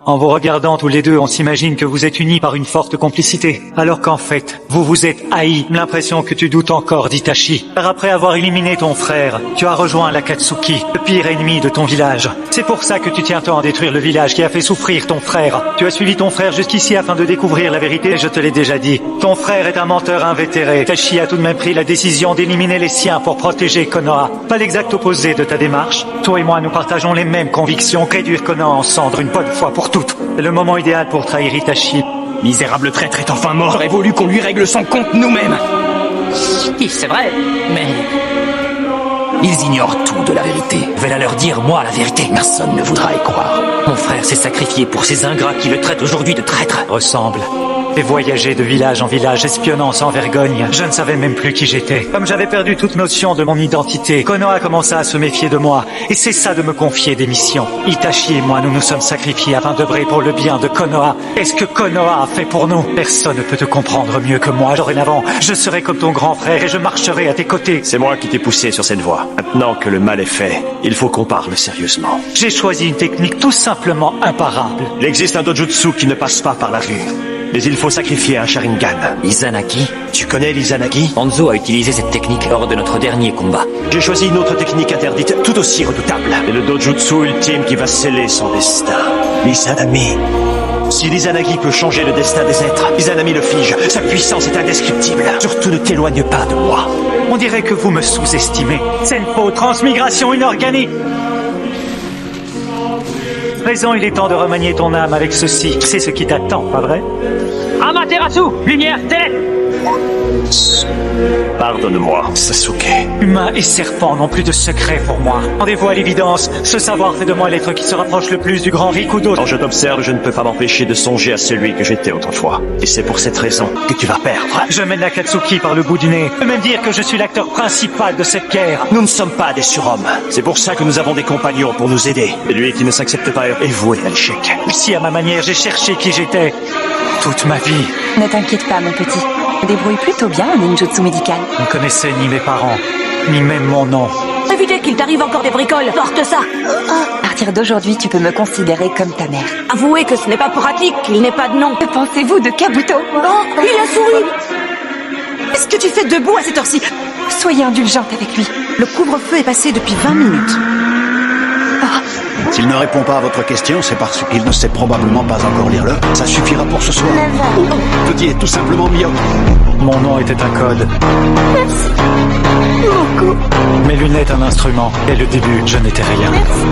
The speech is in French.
En vous regardant tous les deux, on s'imagine que vous êtes unis par une forte complicité, alors qu'en fait, vous vous êtes haïs. L'impression que tu doutes encore d'Itachi. Car après avoir éliminé ton frère, tu as rejoint l'Akatsuki, le pire ennemi de ton village. C'est pour ça que tu tiens tant à détruire le village qui a fait souffrir ton frère. Tu as suivi ton frère jusqu'ici afin de découvrir la vérité, et je te l'ai déjà dit. Ton frère est un menteur invétéré. Itachi a tout de même pris la décision d'éliminer les siens pour protéger Konoha. Pas l'exact opposé de ta démarche. Toi et moi, nous partageons les mêmes convictions, réduire Konoha en cendres une bonne fois pour toutes. C'est le moment idéal pour trahir Itachi. Misérable traître est enfin mort. J'aurais voulu qu'on lui règle son compte nous-mêmes. Oui, c'est vrai, mais... Ils ignorent tout de la vérité. Va leur dire, moi, la vérité. Personne ne voudra y croire. Mon frère s'est sacrifié pour ces ingrats qui le traitent aujourd'hui de traître. Ressemble. Et voyager de village en village, espionnant sans vergogne. Je ne savais même plus qui j'étais. Comme j'avais perdu toute notion de mon identité, Konoha commença à se méfier de moi et cessa de me confier des missions. Itachi et moi, nous nous sommes sacrifiés afin d'œuvrer pour le bien de Konoha. Qu'est-ce que Konoha a fait pour nous? Personne ne peut te comprendre mieux que moi. Dorénavant, je serai comme ton grand frère et je marcherai à tes côtés. C'est moi qui t'ai poussé sur cette voie. Maintenant que le mal est fait, il faut qu'on parle sérieusement. J'ai choisi une technique tout simplement imparable. Il existe un dojutsu qui ne passe pas par la rue. Mais il faut sacrifier un Sharingan. Izanagi? Tu connais l'Izanagi? Hanzo a utilisé cette technique lors de notre dernier combat. J'ai choisi une autre technique interdite, tout aussi redoutable. C'est le dojutsu ultime qui va sceller son destin. L'Izanami. Si l'Izanagi peut changer le destin des êtres, l'Izanami le fige. Sa puissance est indescriptible. Surtout ne t'éloigne pas de moi. On dirait que vous me sous-estimez. Senpo, transmigration inorganique. Présent, il est temps de remanier ton âme avec ceci. C'est ce qui t'attend, pas vrai? Amaterasu! Lumière, télé! Pardonne-moi, Sasuke. Humains et serpents n'ont plus de secret pour moi. Rendez-vous à l'évidence, ce savoir fait de moi l'être qui se rapproche le plus du grand Rikudo. Quand je t'observe, je ne peux pas m'empêcher de songer à celui que j'étais autrefois. Et c'est pour cette raison que tu vas perdre. Je mène l'Akatsuki par le bout du nez. Je peux même dire que je suis l'acteur principal de cette guerre. Nous ne sommes pas des surhommes. C'est pour ça que nous avons des compagnons pour nous aider. Et lui qui ne s'accepte pas est voué à l'échec. Si à ma manière, j'ai cherché qui j'étais toute ma vie. Ne t'inquiète pas, mon petit. Je me débrouille plutôt bien en ninjutsu médical. Vous ne connaissez ni mes parents, ni même mon nom. Évitez qu'il t'arrive encore des bricoles. Porte ça. À partir d'aujourd'hui, tu peux me considérer comme ta mère. Avouez que ce n'est pas pratique qu'il n'ait pas de nom. Que pensez-vous de Kabuto? Oh, il a souri. Qu'est-ce que tu fais debout à cette heure-ci? Soyez indulgente avec lui. Le couvre-feu est passé depuis 20 minutes. S'il ne répond pas à votre question, c'est parce qu'il ne sait probablement pas encore lire le. Ça suffira pour ce soir. Petit est tout simplement myope. Mon nom était un code. Merci beaucoup. Mes lunettes un instrument. Et le début, je n'étais rien. Merci.